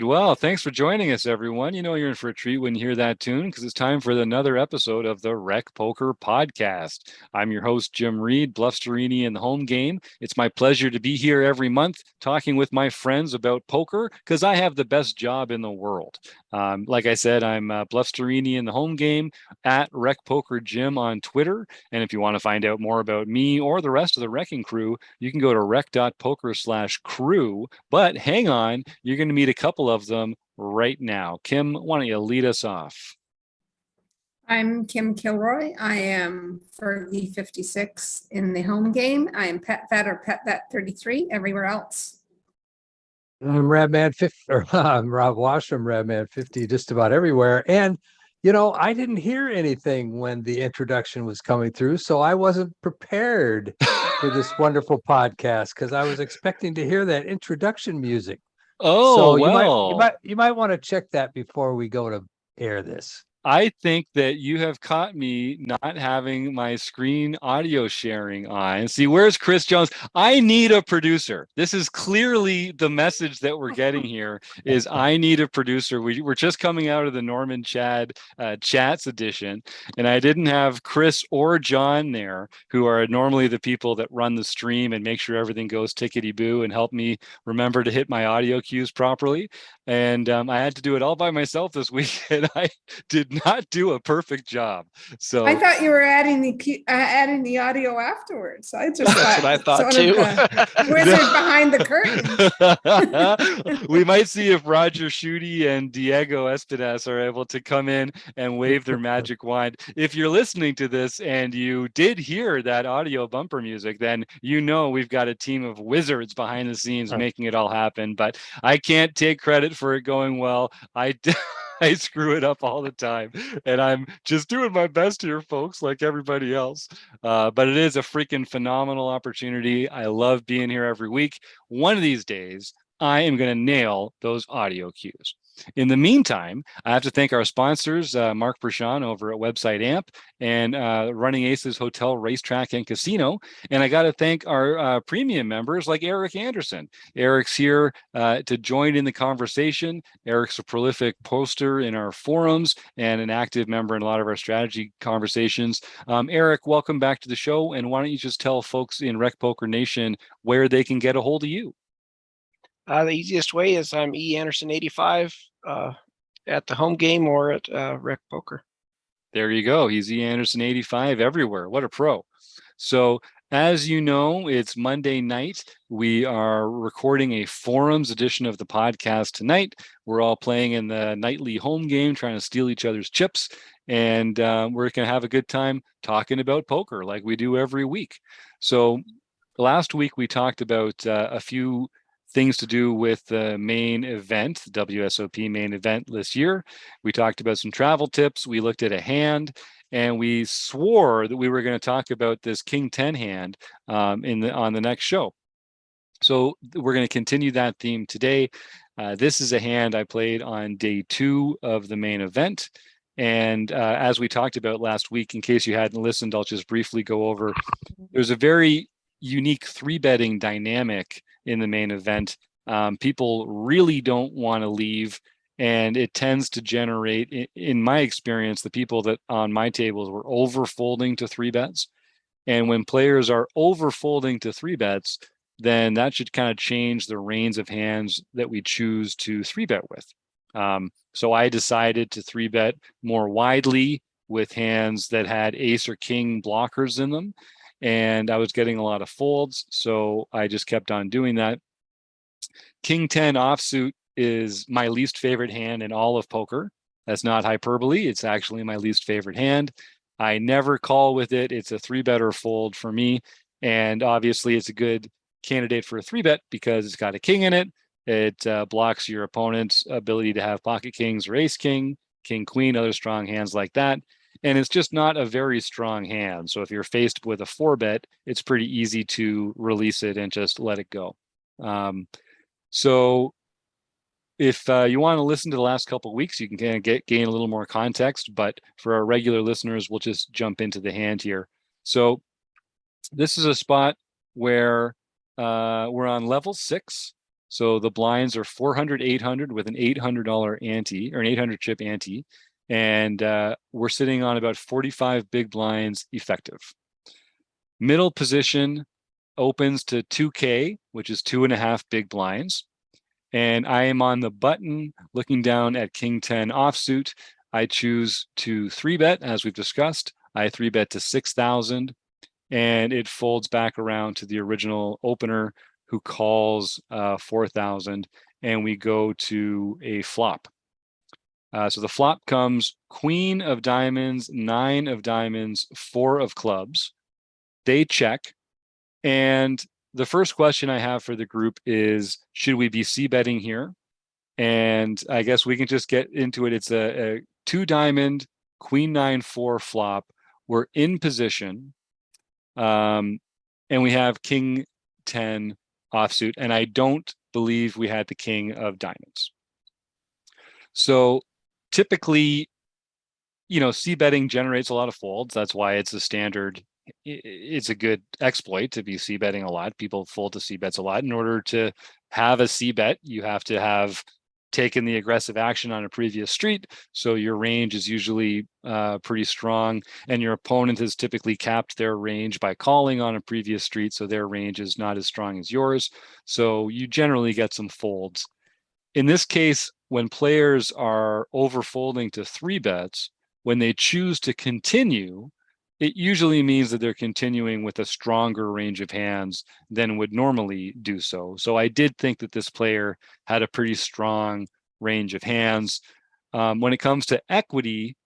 right. Well, thanks for joining us, everyone. You know you're in for a treat when you hear that tune because it's time for another episode of the Rec Poker Podcast. I'm your host, Jim Reed, Bluffsterini in the home game. It's my pleasure to be here every month talking with my friends about poker because I have the best job in the world. Like I said, I'm Bluffsterini in the home game at Rec Poker Jim on Twitter. And if you want to find out more about me or the rest of the wrecking crew, you can go to rec.poker/crew. But hang on, you're going to meet a couple of them right now. Kim, why don't you lead us off? I'm Kim Kilroy. I am Fergie 56 in the home game. I am Pet Vet or Pet Vet 33 everywhere else. I'm Radman 50, or I'm Rob Washam, Radman 50, just about everywhere. And, I didn't hear anything when the introduction was coming through, so I wasn't prepared for this wonderful podcast because I was expecting to hear that introduction music. Oh, So well. you might want to check that before we go to air this. I think that you have caught me not having my screen audio sharing on. See, where's Chris Jones? I need a producer. This is clearly the message that we're getting here is I need a producer. We're just coming out of the Norman Chad Chats edition, and I didn't have Chris or John there, who are normally the people that run the stream and make sure everything goes tickety-boo and help me remember to hit my audio cues properly. And I had to do it all by myself this week, and I did not do a perfect job. So I thought you were adding the audio afterwards. I just That's what I thought too. Wizard behind the curtain. We might see if Roger Schutte and Diego Espinas are able to come in and wave their magic wand. If you're listening to this and you did hear that audio bumper music, then you know we've got a team of wizards behind the scenes making it all happen. But I can't take credit for it going well. I screw it up all the time, and I'm just doing my best here, folks, like everybody else. But it is a freaking phenomenal opportunity. I love being here every week. One of these days, I am going to nail those audio cues. In the meantime, I have to thank our sponsors, Mark Bershon over at Website Amp and Running Aces Hotel, Racetrack, and Casino. And I got to thank our premium members like Eric Anderson. Eric's here to join in the conversation. Eric's a prolific poster in our forums and an active member in a lot of our strategy conversations. Eric, welcome back to the show. And why don't you just tell folks in Rec Poker Nation where they can get a hold of you? The easiest way is I'm E Anderson 85 at the home game or at Rec Poker. There you go. He's E Anderson 85 everywhere. What a pro. So as you know, it's Monday night. We are recording a forums edition of the podcast tonight. We're all playing in the nightly home game, trying to steal each other's chips. And we're going to have a good time talking about poker like we do every week. So last week we talked about a few things to do with the main event, the WSOP main event this year. We talked about some travel tips. We looked at a hand, and we swore that we were going to talk about this King 10 hand on the next show. So we're going to continue that theme today. This is a hand I played on day 2 of the main event. And as we talked about last week, in case you hadn't listened, I'll just briefly go over. There's a very unique 3-betting dynamic in the main event. People really don't want to leave, and it tends to generate, in my experience, the people that on my tables were over folding to 3-bets. And when players are over folding to 3-bets, then that should kind of change the range of hands that we choose to 3-bet with. So I decided to 3-bet more widely with hands that had ace or king blockers in them. And I was getting a lot of folds, so I just kept on doing that. King 10 offsuit is my least favorite hand in all of poker. That's not hyperbole. It's actually my least favorite hand. I never call with it. It's a 3-bet or fold for me. And obviously, it's a good candidate for a 3-bet because it's got a king in it. It blocks your opponent's ability to have pocket kings or ace king, king queen, other strong hands like that. And it's just not a very strong hand. So if you're faced with a 4-bet, it's pretty easy to release it and just let it go. So if you want to listen to the last couple of weeks, you can kind of gain a little more context. But for our regular listeners, we'll just jump into the hand here. So this is a spot where we're on level 6. So the blinds are 400, 800 with an $800 ante or an 800 chip ante. And we're sitting on about 45 big blinds effective. Middle position opens to 2K, which is 2.5 big blinds. And I am on the button looking down at King 10 offsuit. I choose to 3-bet, as we've discussed. I 3-bet to 6,000, and it folds back around to the original opener who calls 4,000, and we go to a flop. So the flop comes queen of diamonds, 9 of diamonds, 4 of clubs. They check. And the first question I have for the group is, should we be c-betting here? And I guess we can just get into it. It's a 2 diamond, queen 9-4 flop. We're in position. And we have king 10 offsuit. And I don't believe we had the king of diamonds. So typically, c-betting generates a lot of folds. That's why it's a standard. It's a good exploit to be c-betting a lot. People fold to c-bets a lot. In order to have a c-bet, you have to have taken the aggressive action on a previous street. So your range is usually pretty strong, and your opponent has typically capped their range by calling on a previous street. So their range is not as strong as yours. So you generally get some folds. In this case, when players are overfolding to 3-bets, when they choose to continue, it usually means that they're continuing with a stronger range of hands than would normally do so. So I did think that this player had a pretty strong range of hands. When it comes to equity,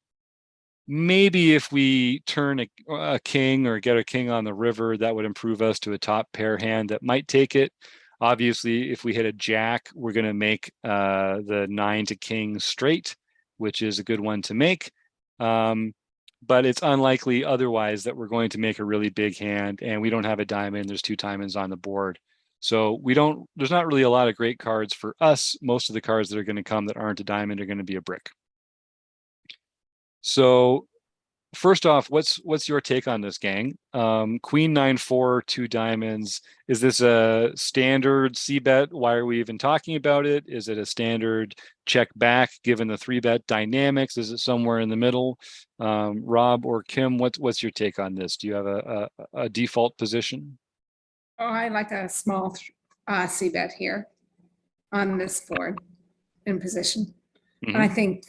maybe if we turn a king or get a king on the river, that would improve us to a top pair hand that might take it. Obviously, if we hit a jack, we're going to make the 9 to king straight, which is a good one to make. But it's unlikely otherwise that we're going to make a really big hand, and we don't have a diamond. There's 2 diamonds on the board. So there's not really a lot of great cards for us. Most of the cards that are going to come that aren't a diamond are going to be a brick. So first off, what's your take on this, gang? Queen 9-4, 2 diamonds. Is this a standard c-bet? Why are we even talking about it? Is it a standard check back given the 3-bet dynamics? Is it somewhere in the middle? Rob or Kim, what's your take on this? Do you have a default position? Oh, I like a small c-bet here on this board in position. And I think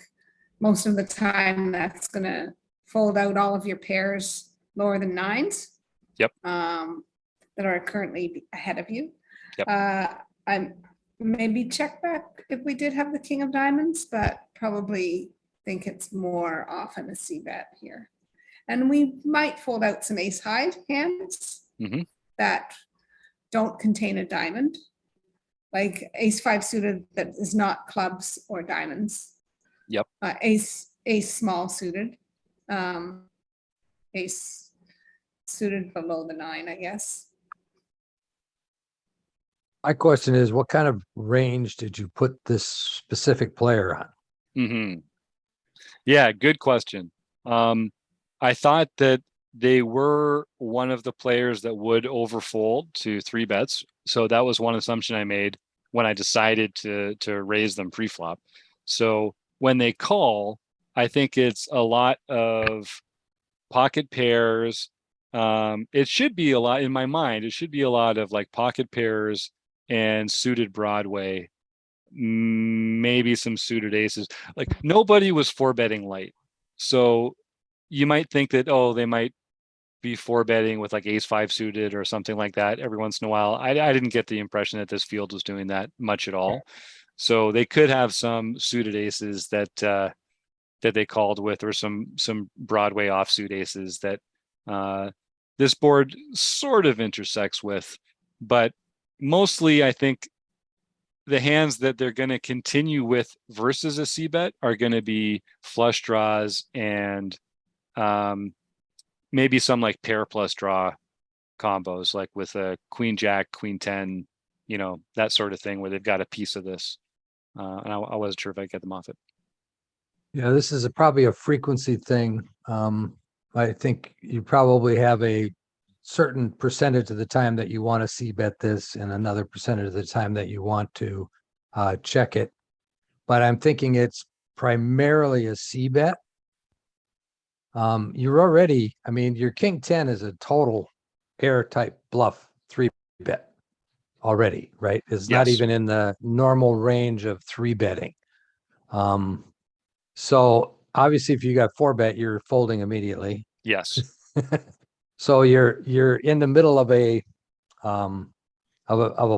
most of the time that's going to fold out all of your pairs lower than 9s. Yep. That are currently ahead of you. Yep. I'm maybe check back if we did have the king of diamonds, but probably think it's more often a c-bet here. And we might fold out some ace high hands that don't contain a diamond, like ace 5 suited that is not clubs or diamonds. Yep. Ace small suited. Ace suited below the 9, I guess. My question is, what kind of range did you put this specific player on? Yeah, good question. I thought that they were one of the players that would overfold to 3-bets. So that was one assumption I made when I decided to raise them pre-flop. So when they call, I think it's a lot of pocket pairs. It should be a lot, in my mind, it should be a lot of like pocket pairs and suited Broadway, maybe some suited aces. Like nobody was 4-betting light. So you might think that, oh, they might be 4-betting with like ace 5 suited or something like that every once in a while. I didn't get the impression that this field was doing that much at all. So they could have some suited aces that they called with, or some Broadway offsuit aces that this board sort of intersects with. But mostly I think the hands that they're going to continue with versus a c-bet are going to be flush draws and maybe some like pair plus draw combos, like with a queen jack, queen 10, that sort of thing, where they've got a piece of this. And I wasn't sure if I get them off it. Yeah, this is probably a frequency thing. I think you probably have a certain percentage of the time that you want to see bet this and another percentage of the time that you want to check it. But I'm thinking it's primarily a C bet. You're already, I mean, your king 10 is a total air type bluff 3-bet already, right? It's not Yes. even in the normal range of 3-betting. So obviously if you got 4-bet, you're folding immediately. Yes. So you're in the middle of a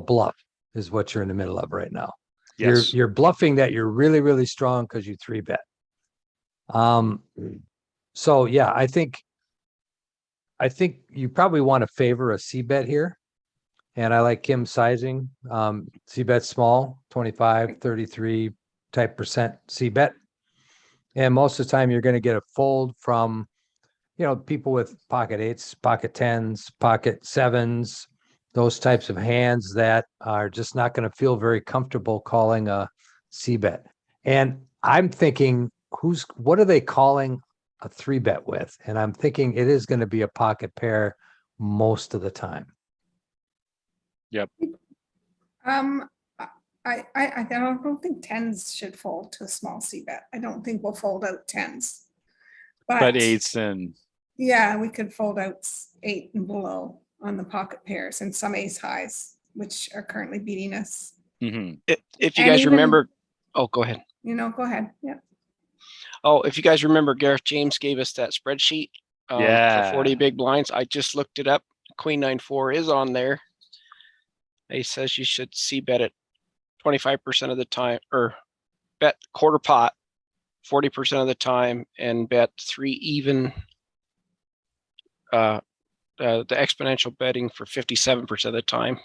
bluff is what you're in the middle of right now. Yes. You're bluffing that you're really, really strong because you 3-bet. So yeah, I think you probably want to favor a C bet here. And I like Kim's sizing. C bet small, 25, 33 type percent C bet. And most of the time you're going to get a fold from, people with pocket 8s, pocket 10s, pocket 7s, those types of hands that are just not going to feel very comfortable calling a C bet. And I'm thinking, what are they calling a 3-bet with? And I'm thinking it is going to be a pocket pair most of the time. I don't think tens should fold to a small C bet. I don't think we'll fold out tens. But eights and Yeah, we could fold out 8 and below on the pocket pairs and some ace highs, which are currently beating us. mhm. If you And guys even- remember, oh, go ahead. Go ahead. Yeah. Oh, if you guys remember, Gareth James gave us that spreadsheet Yeah. for 40 big blinds. I just looked it up. Queen 9-4 is on there. He says you should C bet it 25% of the time, or bet quarter pot 40% of the time, and bet 3 even. The exponential betting for 57% of the time.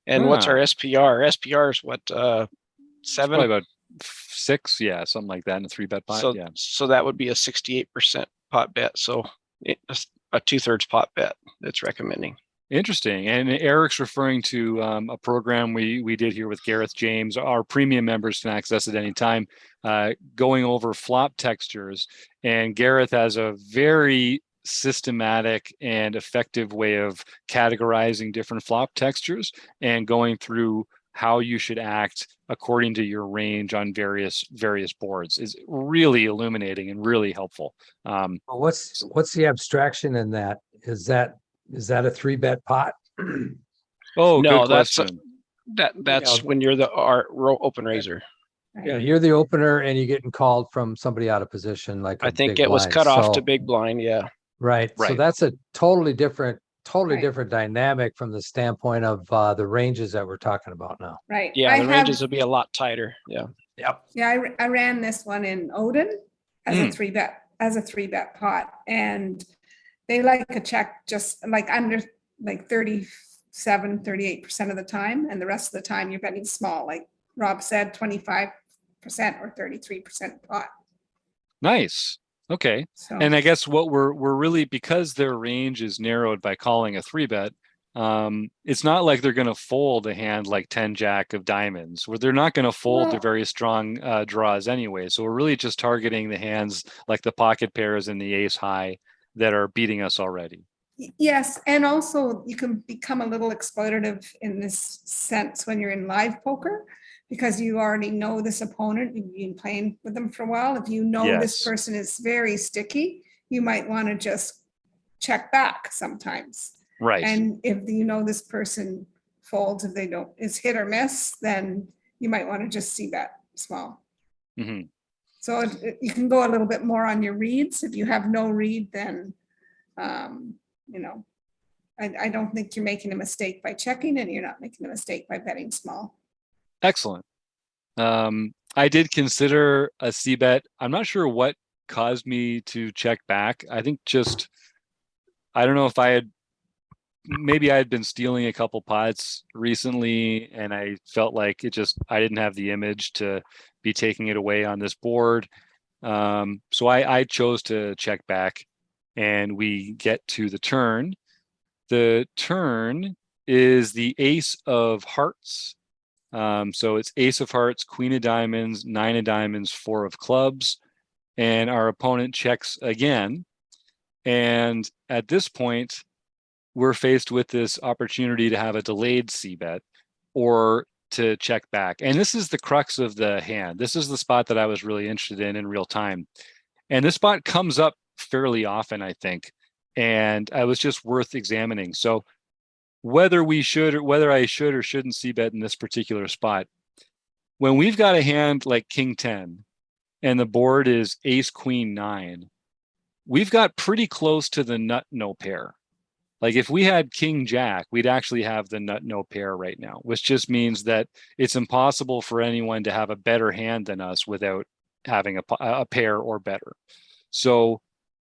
And what's our SPR? SPR is what, It's 7? probably about 6, yeah, something like that in a 3-bet pot. So, Yeah. so that would be a 68% pot bet. So it's a 2/3 pot bet that's recommending. Interesting. And Eric's referring to a program we did here with Gareth James. Our premium members can access at any time, going over flop textures. And Gareth has a very systematic and effective way of categorizing different flop textures and going through how you should act according to your range on various boards. Is really illuminating and really helpful. Well, what's the abstraction in that? Is that a 3-bet pot? Oh, No, good that's question. that's Yeah. when you're the open raiser. Yeah, you're the opener and you're getting called from somebody out of position, like I a think big it was blind. cut off So- to big blind. Yeah. Right. So Right. that's a totally different Right. dynamic from the standpoint of the ranges that we're talking about now. Right. Yeah. I The have- ranges will be a lot tighter. Yeah. Yep. Yeah, I ran this one in Odin as a Mm. 3-bet pot, and they like a check just like under like 37-38% of the time, and the rest of the time you're betting small, like Rob said, 25% or 33% pot. Nice. Okay. So And I guess what we're really, because their range is narrowed by calling a 3-bet, it's not like they're going to fold a hand like 10 jack of diamonds, where they're not going to fold the Well- very strong draws anyway. So we're really just targeting the hands like the pocket pairs and the ace high that are beating us already. yes, and also you can become a little exploitative in this sense when you're in live poker, because you already know this opponent, you've been playing with them for a while. If you know this Yes. person is very sticky, you might want to just check back sometimes. Right. And if you know this person folds, if they don't, is hit or miss, then you might want to just see bet small. hmm So you can go a little bit more on your reads. If you have no read, then, I don't think you're making a mistake by checking, and you're not making a mistake by betting small. Excellent. I did consider a C bet. I'm not sure what caused me to check back. I think I don't know if maybe I had been stealing a couple pots recently and I felt like I didn't have the image to be taking it away on this board. So I chose to check back, and we get to the turn. The turn is the ace of hearts. So it's ace of hearts, queen of diamonds, 9 of diamonds, 4 of clubs, and our opponent checks again. And at this point, we're faced with this opportunity to have a delayed C bet or to check back. And this is the crux of the hand. This is the spot that I was really interested in real time. And this spot comes up fairly often, I think. And I was just worth examining. So whether I should or shouldn't C bet in this particular spot, when we've got a hand like King 10 and the board is Ace Queen 9, we've got pretty close to the nut no pair. Like if we had King Jack, we'd actually have the nut no pair right now, which just means that it's impossible for anyone to have a better hand than us without having a pair or better. So,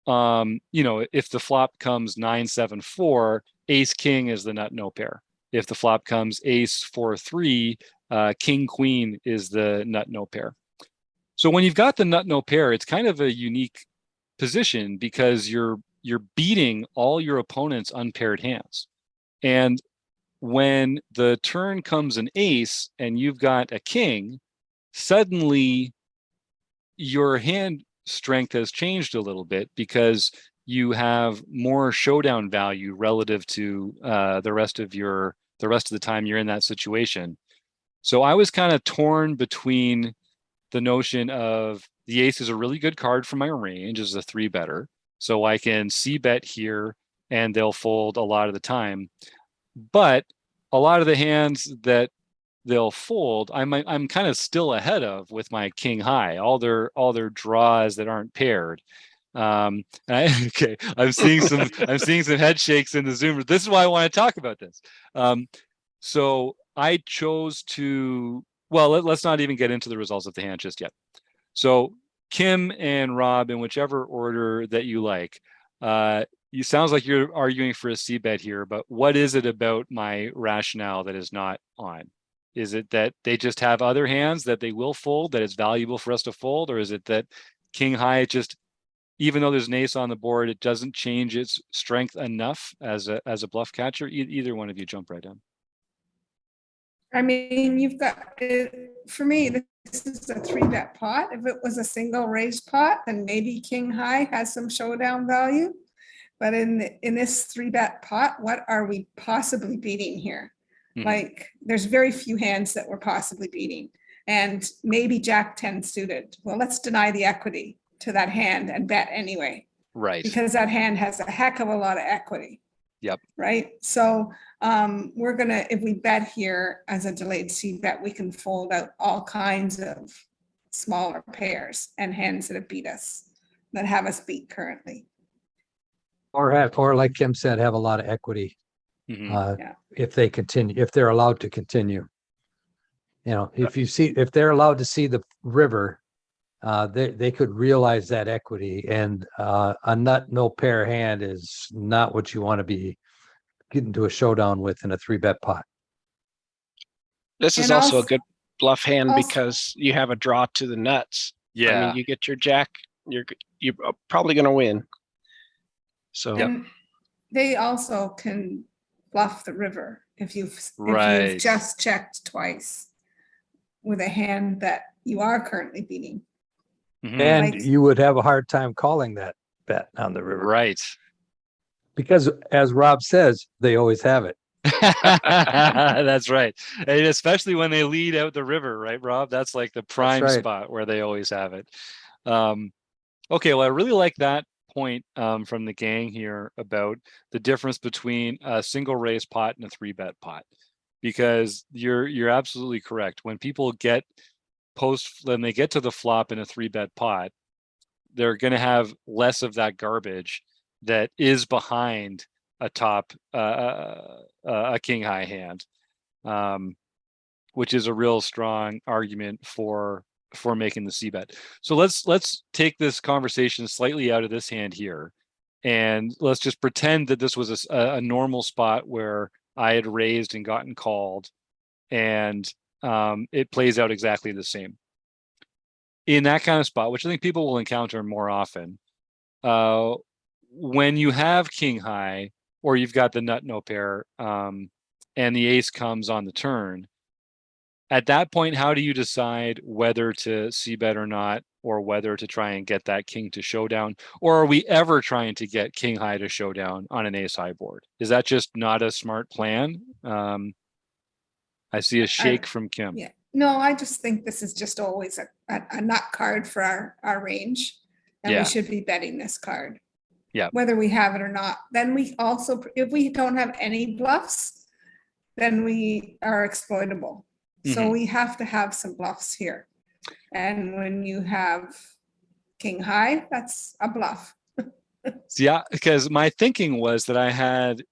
if the flop comes 9-7-4, Ace King is the nut no pair. If the flop comes Ace 4-3, King Queen is the nut no pair. So when you've got the nut no pair, it's kind of a unique position because you're beating all your opponent's unpaired hands. And when the turn comes an ace and you've got a king, suddenly your hand strength has changed a little bit because you have more showdown value relative to the rest of the time you're in that situation. So I was kind of torn between the notion of the ace is a really good card for my range as a 3-better. So I can C bet here and they'll fold a lot of the time. But a lot of the hands that they'll fold, I'm kind of still ahead of with my king high, all their draws that aren't paired. I'm seeing some head shakes in the Zoom. This is why I want to talk about this. So I chose to, well, let's not even get into the results of the hand just yet. So Kim and Rob, in whichever order that you like, you sounds like you're arguing for a C bet here, but what is it about my rationale that is not on? Is it that they just have other hands that they will fold, that it's valuable for us to fold? Or is it that king high just, even though there's an ace on the board, it doesn't change its strength enough as a bluff catcher? Either one of you jump right in. I mean, you've got, for me, this is a 3-bet pot. If it was a single raised pot, then maybe king high has some showdown value. But in this 3-bet pot, what are we possibly beating here? Like, there's very few hands that we're possibly beating. And maybe Jack 10 suited. Well, let's deny the equity to that hand and bet anyway. Right. Because that hand has a heck of a lot of equity. Yep. Right. So we're going to, if we bet here as a delayed C bet, we can fold out all kinds of smaller pairs and hands that have beat us, that have us beat currently. Or like Kim said, have a lot of equity. Yeah. If they continue, if they're allowed to continue. If they're allowed to see the river, they could realize that equity, and a nut no pair hand is not what you want to be getting to a showdown with in a 3-bet pot. This is And also a also- good bluff hand also- because you have a draw to the nuts. Yeah. I mean, you get your jack, you're probably going to win. So And they also can bluff the river if you've Right. just checked twice with a hand that you are currently beating. And Like- you would have a hard time calling that bet on the river. Right. Because as Rob says, they always have it. That's right. And especially when they lead out the river, right, Rob? That's like the prime right. spot where they always have it. Okay, well, I really like that point from the gang here about the difference between a single raise pot and a 3-bet pot, because you're absolutely correct. When people when they get to the flop in a 3-bet pot, they're going to have less of that garbage that is behind a top a king high hand, which is a real strong argument for making the C bet. So let's take this conversation slightly out of this hand here, and let's just pretend that this was a normal spot where I had raised and gotten called, and it plays out exactly the same. In that kind of spot, which I think people will encounter more often, when you have king high or you've got the nut no pair, and the ace comes on the turn, at that point, how do you decide whether to see bet or not, or whether to try and get that king to showdown? Or are we ever trying to get king high to showdown on an ace high board? Is that just not a smart plan? I see a shake from Kim. Yeah, no, I just think this is just always a nut card for our range. And Yeah. we should be betting this card. Yeah. Whether we have it or not. Then we also, if we don't have any bluffs, then we are exploitable. So Mhm. we have to have some bluffs here. And when you have king high, that's a bluff. Yeah, because my thinking was that I had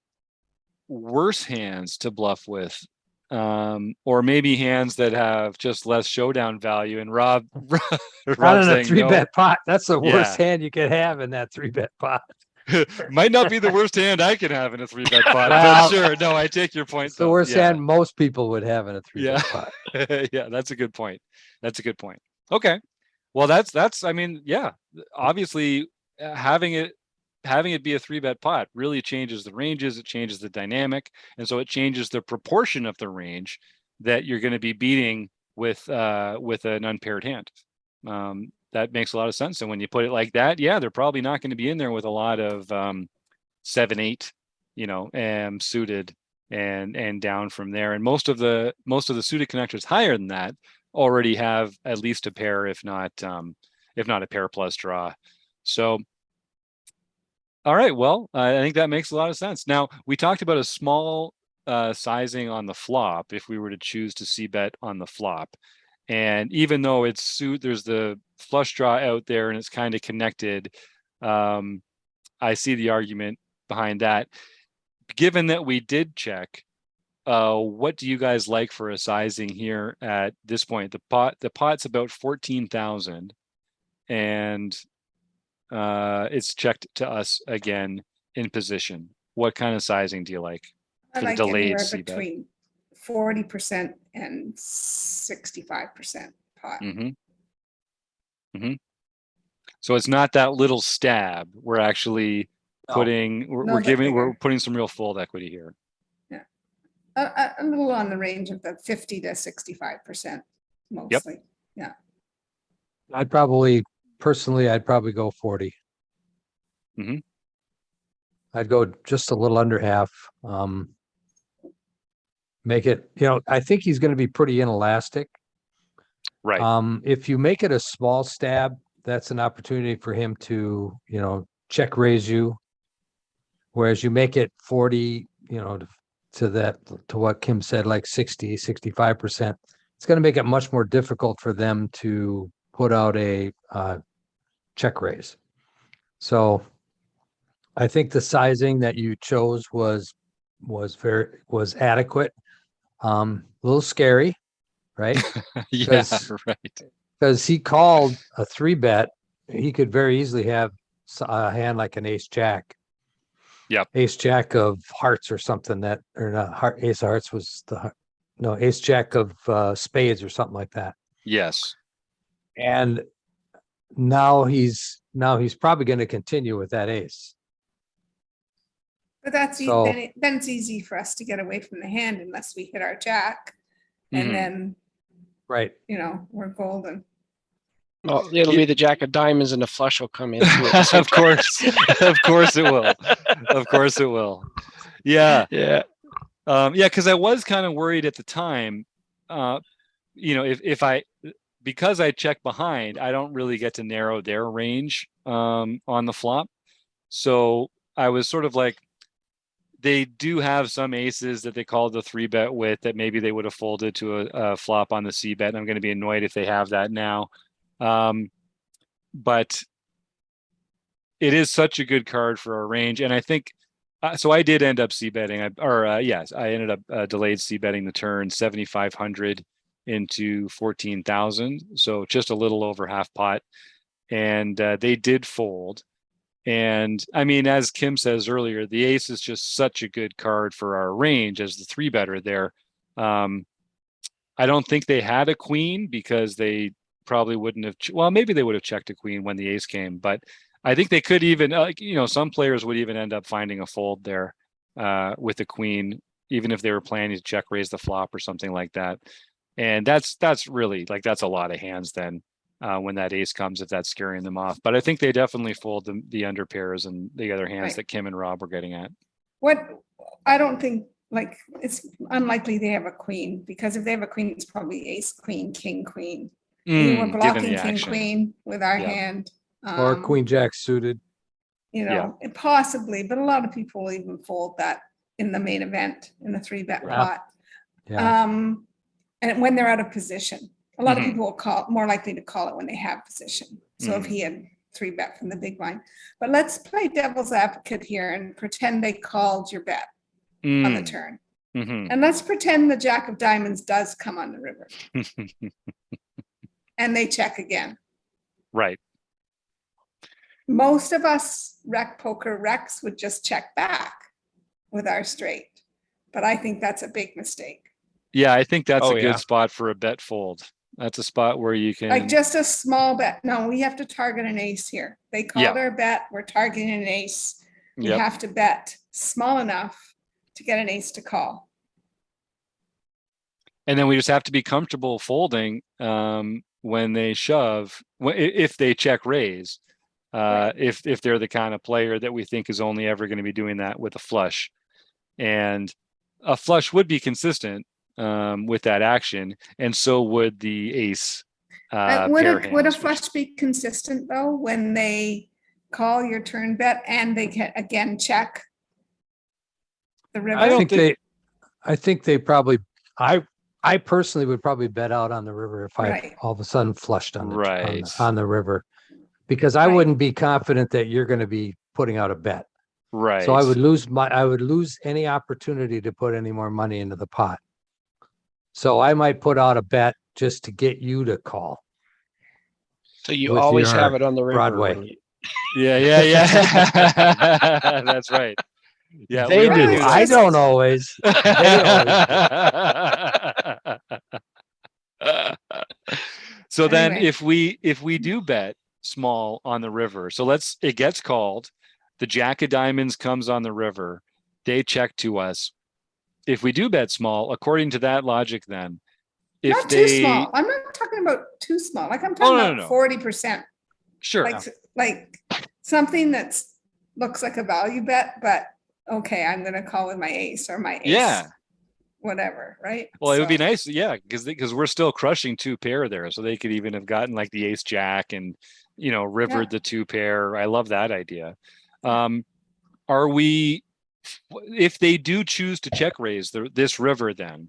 worse hands to bluff with, or maybe hands that have just less showdown value. And Rob, Not Rob's in a saying, three no, bet pot. That's the worst Yeah. hand you could have in that 3-bet pot. might not be the worst hand I can have in a 3-bet pot, Well, but sure. No, I take your point. It's the though. worst Yeah. hand most people would have in a 3-bet Yeah. pot. Yeah, that's a good point. That's a good point. Okay. Well, that's, I mean, yeah, obviously having it be a 3-bet pot really changes the ranges. It changes the dynamic. And so it changes the proportion of the range that you're going to be beating with an unpaired hand. That makes a lot of sense. And when you put it like that, yeah, they're probably not going to be in there with a lot of 7-8, suited and down from there. And most of the suited connectors higher than that already have at least a pair, if not a pair plus draw. So, all right, well, I think that makes a lot of sense. Now, we talked about a small sizing on the flop if we were to choose to see bet on the flop. And even though there's the flush draw out there and it's kind of connected, I see the argument behind that. Given that we did check, what do you guys like for a sizing here at this point? The pot's about 14,000, and it's checked to us again in position. What kind of sizing do you like? I For the like delayed anywhere c-bet. between 40% and 65% pot. Mm-hmm. Mm-hmm. So it's not that little stab. We're actually No. putting, we're, No, we're but giving, we're bigger. putting some real fold equity here. A little on the range of the 50 to 65% mostly. I'd probably go 40. Mhm. I'd go just a little under half. Make it, I think he's going to be pretty inelastic. Right. If you make it a small stab, that's an opportunity for him to, check raise you. Whereas you make it 40, to what Kim said, like 60, 65%, it's going to make it much more difficult for them to put out a check raise. So I think the sizing that you chose was adequate. A little scary, right? Yeah, Because- right. Because he called a 3-bet, he could very easily have a hand like an ace jack. Yep. Ace jack of hearts or something ace of hearts was ace jack of spades or something like that. Yes. And now he's probably going to continue with that ace. But that's, So- then it's easy for us to get away from the hand unless we hit our jack. Mhm. And then, Right. we're golden. Well, it'll be the jack of diamonds and the flush will come in. too at the same Of course. Of course it will. Of course it will. Yeah. Yeah. Yeah, because I was kind of worried at the time, because I check behind, I don't really get to narrow their range on the flop. So I was sort of like, they do have some aces that they called the 3-bet with that maybe they would have folded to a flop on the c-bet. And I'm going to be annoyed if they have that now. But it is such a good card for our range. And I think, so I did end up c-betting, I ended up delayed c-betting the turn 7,500 into 14,000. So just a little over half pot. And they did fold. And I mean, as Kim says earlier, the ace is just such a good card for our range as the 3-better there. I don't think they had a queen because they probably wouldn't have, maybe they would have checked a queen when the ace came, but I think they could even, some players would even end up finding a fold there with the queen, even if they were planning to check raise the flop or something like that. And that's really like, that's a lot of hands then, when that ace comes, if that's scaring them off. But I think they definitely fold the under pairs and the other hands Right. that Kim and Rob were getting at. I don't think, like, it's unlikely they have a queen, because if they have a queen, it's probably ace, queen, king, queen. We were Given blocking the king, action. queen with our Yeah. hand. Or queen jack suited. You Yeah. know, possibly, but a lot of people will even fold that in the main event, in the 3-bet Yeah. pot. Yeah. And when they're out of position, a lot of Mhm. people will call, more likely to call it when they have position. So if Mhm. he had 3-bet from the big blind, but let's play devil's advocate here and pretend they called your bet on the Mm. turn. Mhm. And let's pretend the jack of diamonds does come on the river and they check again. Right. Most of us rec poker recs would just check back with our straight, but I think that's a big mistake. Yeah, I think that's Oh, a yeah. good spot for a bet fold. That's a spot where you Like can, just a small bet. No, we have to target an ace here. They called Yeah. our bet, we're targeting an ace. We yep. have to bet small enough to get an ace to call. And then we just have to be comfortable folding when they shove, if they check raise. Right. If they're the kind of player that we think is only ever going to be doing that with a flush. And a flush would be consistent with that action, and so would the ace Would pair a hands. which- flush be consistent though, when they call your turn bet and they can again check the river? I don't I think they probably, I personally would probably bet out on the river if I Right. all of a sudden flushed on the, Right. on the river. Because I Right. wouldn't be confident that you're going to be putting out a bet. Right. So I would lose any opportunity to put any more money into the pot. So I might put out a bet just to get you to call. So you With always your have it on the river. Broadway. when you- Yeah. That's right. Yeah, They we already do. knew I that. don't always. So then Anyway. if we do bet small on the river, so it gets called, the jack of diamonds comes on the river, they check to us. If we do bet small, according to that logic, then if Not they too small. I'm not talking about too small. Like I'm Oh, talking no, about no. 40%. sure, Like something that's looks like a value bet, but okay, I'm gonna call with my ace or my ace. Yeah. Whatever, right? well, it would be So, nice, yeah, because we're still crushing 2-pair there, so they could even have gotten like the ace jack and rivered the 2-pair. I love that idea. Are we, if they do choose to check raise this river, then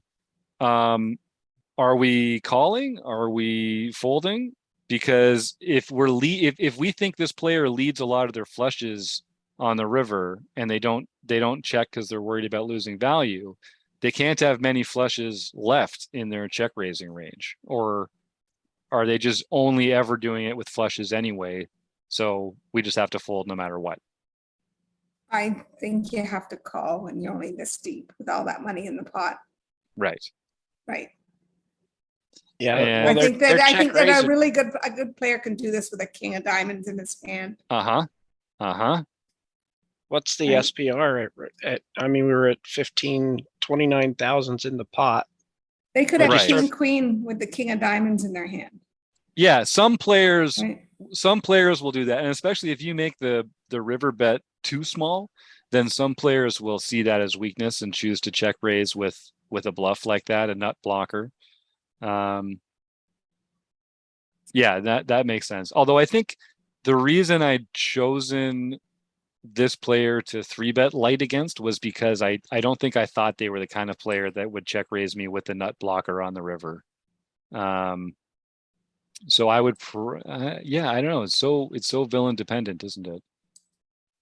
are we calling? Are we folding? Because if if we think this player leads a lot of their flushes on the river and they don't check because they're worried about losing value, they can't have many flushes left in their check raising range. Or are they just only ever doing it with flushes anyway? So we just have to fold no matter what. I think you have to call when you're only this deep with all that money in the pot, Right. right? Yeah. And- well, I think that they're I check think that raising. a good player can do this with a king of diamonds in his hand. Uh-huh. What's the Right. SPR at? I mean, we were at 29,000 in the pot. They could have Right. king queen with the king of diamonds in their hand, Yeah, some players right? will do that, and especially if you make the river bet too small, then some players will see that as weakness and choose to check raise with a bluff like that, a nut blocker. Yeah, that makes sense. Although I think the reason I'd chosen this player to 3-bet light against was because I don't think I thought they were the kind of player that would check raise me with the nut blocker on the river. So I would, yeah, I don't know. It's so villain dependent, isn't it?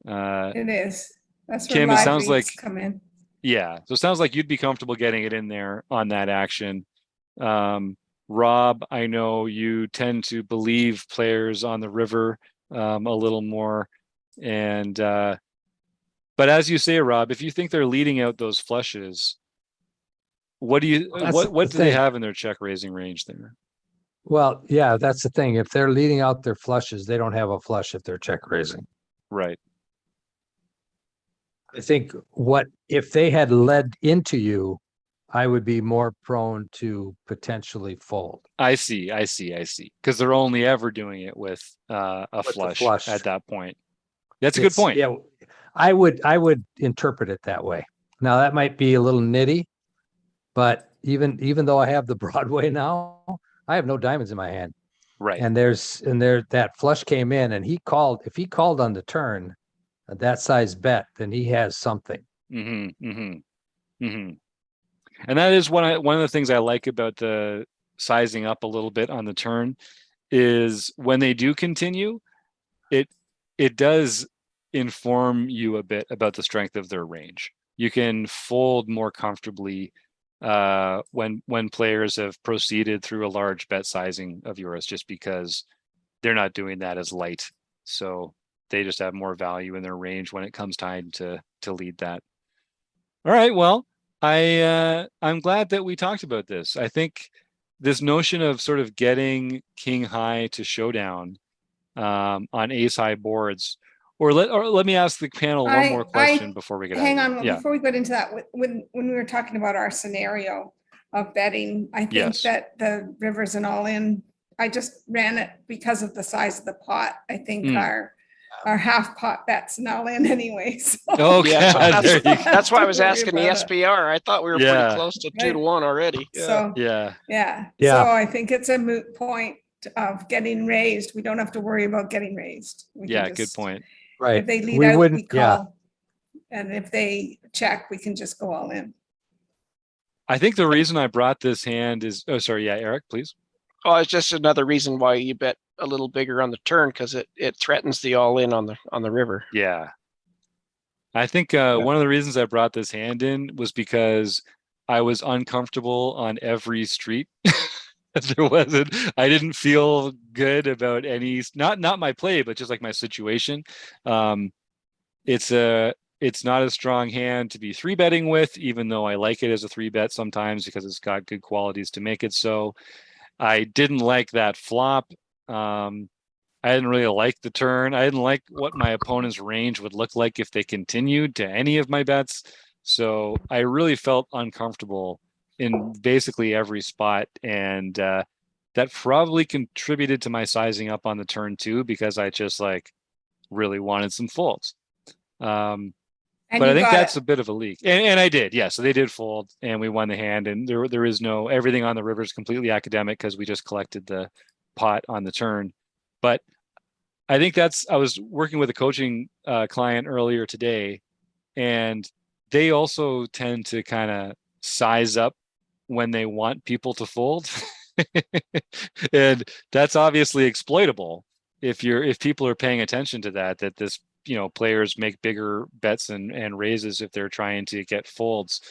It is. That's where Kim, it live sounds reads like- come in. Yeah. So it sounds like you'd be comfortable getting it in there on that action. Rob, I know you tend to believe players on the river a little more. And but as you say, Rob, if you think they're leading out those flushes, what do you That's what the do they thing. have in their check raising range there? Well, yeah, that's the thing. If they're leading out their flushes, they don't have a flush if they're check raising. Right. I think if they had led into you I would be more prone to potentially fold. I see. Because they're only ever doing it with a With the flush, flush. at that point. That's a good It's- point. Yeah, I would interpret it that way. Now that might be a little nitty, but even though I have the Broadway now, I have no diamonds in my hand. Right. And that flush came in and if he called on the turn, that size bet, then he has something. And that is one of the things I like about the sizing up a little bit on the turn is when they do continue, it does inform you a bit about the strength of their range. You can fold more comfortably when players have proceeded through a large bet sizing of yours, just because they're not doing that as light. So they just have more value in their range when it comes time to lead that. All right. Well, I'm glad that we talked about this. I think this notion of sort of getting king high to showdown on ace high boards, or let me ask the panel one more question before we get Hang out of on, here. before we get into that, when we were talking about our scenario of betting, I think Yes. that the rivers and all in, I just ran it because of the size of the pot. I think our half pot bets and all in anyway. So. Okay. Yeah, so There you go. that's why I was Don't worry asking the about it. SPR. I thought we were Yeah. pretty close to 2-1 already. Yeah. So, Yeah. yeah. Yeah. So I think it's a moot point of getting raised. We don't have to worry about getting raised. We can Yeah. Good just- point. Right. If they lead We out, we wouldn't, yeah. call. And if they check, we can just go all in. I think the reason I brought this hand is, oh, sorry. Yeah. Eric, please. Oh, it's just another reason why you bet a little bigger on the turn, because it threatens the all in on the river. Yeah. I think one of the reasons I brought this hand in was because I was uncomfortable on every street. I didn't feel good about any, not my play, but just like my situation. It's not a strong hand to be 3-betting with, even though I like it as a 3-bet sometimes because it's got good qualities to make it so. I didn't like that flop. I didn't really like the turn. I didn't like what my opponent's range would look like if they continued to any of my bets. So I really felt uncomfortable in basically every spot. And that probably contributed to my sizing up on the turn too, because I just really wanted some folds. And But I you think got that's it. a bit of a leak. And I did. Yeah. So they did fold and we won the hand. And there is no, everything on the river is completely academic because we just collected the pot on the turn. But I think I was working with a coaching client earlier today, and they also tend to kind of size up when they want people to fold. And that's obviously exploitable if people are paying attention to that this, players make bigger bets and raises if they're trying to get folds.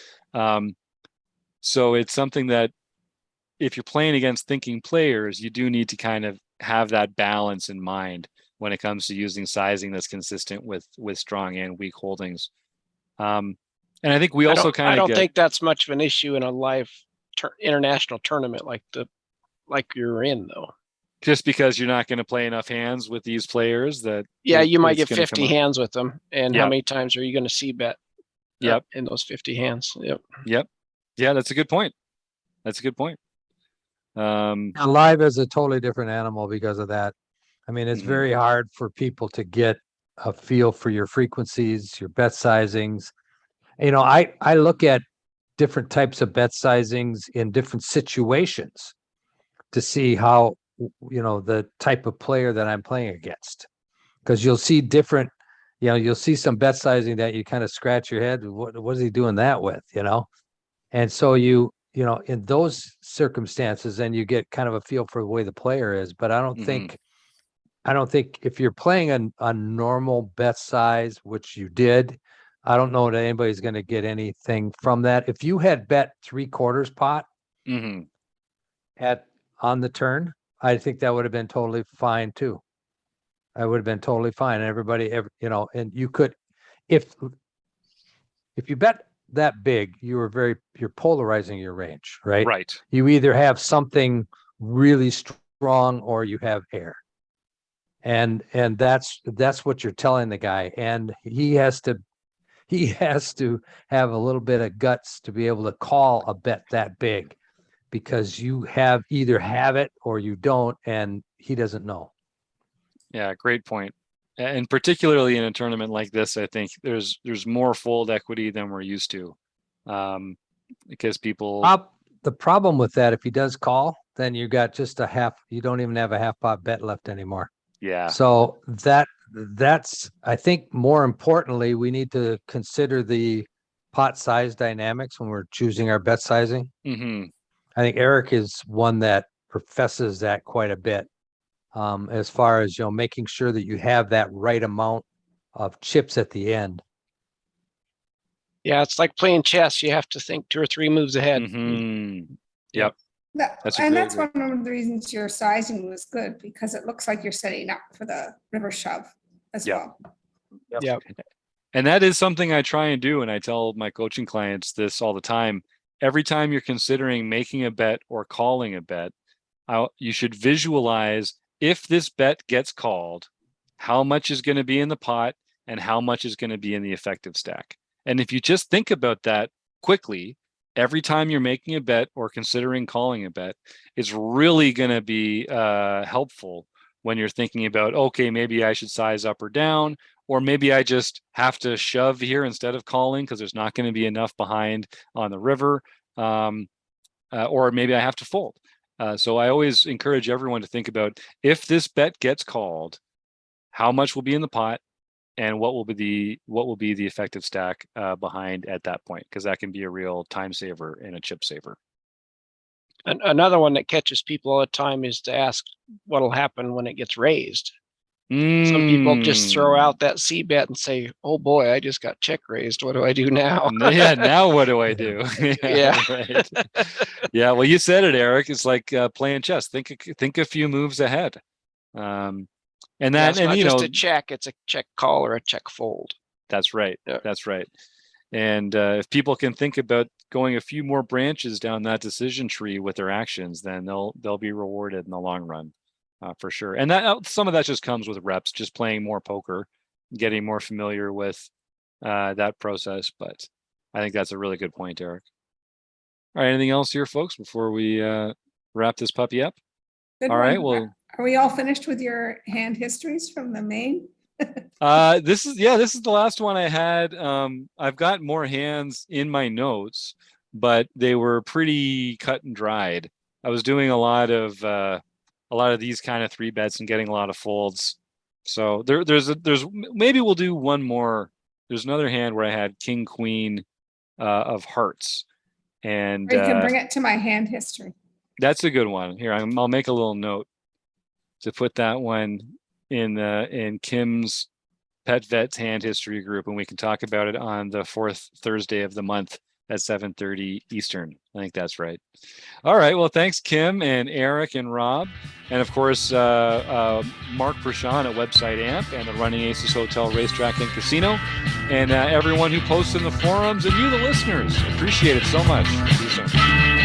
So it's something that if you're playing against thinking players, you do need to kind of have that balance in mind when it comes to using sizing that's consistent with strong and weak holdings. And I think we also kind of I don't think that's much of an issue in a live international tournament like you're in, though. Just because you're not going to play enough hands with these players that you might get it's gonna 50 come up. hands with them, and Yep. how many times are you going to see bet Yep. in those 50 hands? Yeah, that's a good point. Now, live is a totally different animal because of that. I mean, it's Mhm. very hard for people to get a feel for your frequencies, your bet sizings. I look at different types of bet sizings in different situations to see how, the type of player that I'm playing against. Because you'll see different, you'll see some bet sizing that you kind of scratch your head. What is he doing that with, And so in those circumstances, then you get kind of a feel for the way the player is. But I don't Mhm. think if you're playing a normal bet size, which you did, I don't know that anybody's going to get anything from that. If you had bet 3/4 pot Mhm. on the turn, I think that would have been totally fine too. I would have been totally fine. And you could, if you bet that big, you're polarizing your range, right? Right. You either have something really strong or you have air. And that's what you're telling the guy. And he has he has to have a little bit of guts to be able to call a bet that big, because you either have it or you don't, and he doesn't know. Yeah, great point. And particularly in a tournament like this, I think there's more fold equity than we're used to, because people. The problem with that, if he does call, then you got just a half. You don't even have a half pot bet left anymore. Yeah. So that's I think more importantly, we need to consider the pot size dynamics when we're choosing our bet sizing. Hmm. I think Eric is one that professes that quite a bit, as far as, making sure that you have that right amount of chips at the end. Yeah, it's like playing chess. You have to think 2 or 3 moves ahead. Hmm. Yep. That's And really that's one of the reasons your sizing was good, because it looks like you're setting up for the river shove as Yeah. well. Yep. And that is something I try and do. And I tell my coaching clients this all the time. Every time you're considering making a bet or calling a bet, you should visualize, if this bet gets called, how much is going to be in the pot and how much is going to be in the effective stack. And if you just think about that quickly, every time you're making a bet or considering calling a bet, it's really going to be helpful when you're thinking about, okay, maybe I should size up or down, or maybe I just have to shove here instead of calling because there's not going to be enough behind on the river, or maybe I have to fold. So I always encourage everyone to think about, if this bet gets called, how much will be in the pot and what will be the effective stack behind at that point, because that can be a real time saver and a chip saver. Another one that catches people all the time is to ask what'll happen when it gets raised. Some people just throw out that C bet and say, "Oh boy, I just got check raised. What do I do now?" Yeah, now what do I do? Yeah. Right. Yeah, well, you said it, Eric. It's like playing chess. Think a few moves ahead. And That's and not you just know, a check; it's a check call or a check fold. that's right. Yeah. That's right. And if people can think about going a few more branches down that decision tree with their actions, then they'll be rewarded in the long run, for sure. And that some of that just comes with reps, just playing more poker, getting more familiar with that process. But I think that's a really good point, Eric. All right, anything else here, folks, before we wrap this puppy up? Good All right, one. well, Are we all finished with your hand histories from the main? this is the last one I had. I've got more hands in my notes, but they were pretty cut and dried. I was doing a lot of these kind of 3 bets and getting a lot of folds. So there's maybe we'll do one more. There's another hand where I had king queen of hearts, and Or you can bring it to my hand history. that's a good one. Here, I'll make a little note to put that one in Kim's Pet Vets hand history group, and we can talk about it on the 4th Thursday of the month at 7:30 Eastern. I think that's right. All right. Well, thanks, Kim and Eric and Rob, and of course Mark Prashant at Website Amp and the Running Aces Hotel, Racetrack and Casino, and everyone who posts in the forums, and you, the listeners. Appreciate it so much. See you soon.